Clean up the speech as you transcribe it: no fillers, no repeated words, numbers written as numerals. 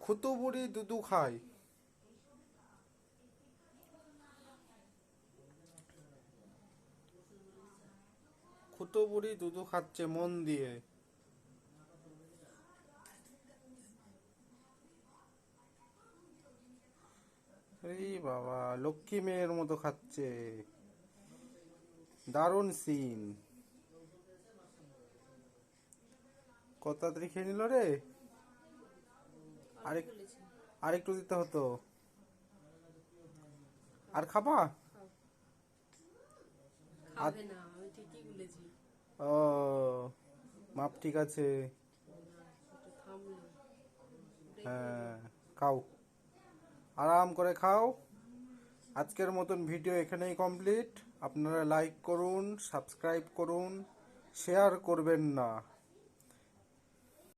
খুতু বুড়ি দুধু খায়। খুতু বুড়ি দুধু খাচ্ছে মন দিয়ে। এই বাবা, লক্ষ্মী মেয়ের মতো খাচ্ছে। দারুণ সিন। কত তাড়াতাড়ি খেয়ে নিল রে। আরেক আরেকটু দিতে হতো। আর খাবা? আর খাবে না, আমি ঠিকই বলেছি। ও, মাপ ঠিক আছে। একটু থামলো, ব্রেক নিল। হ্যাঁ, খাও, আরাম করে খাও। আজকের মতন ভিডিও এখানেই কমপ্লিট। আপনারা লাইক করুন, সাবস্ক্রাইব করুন, শেয়ার করবেন না।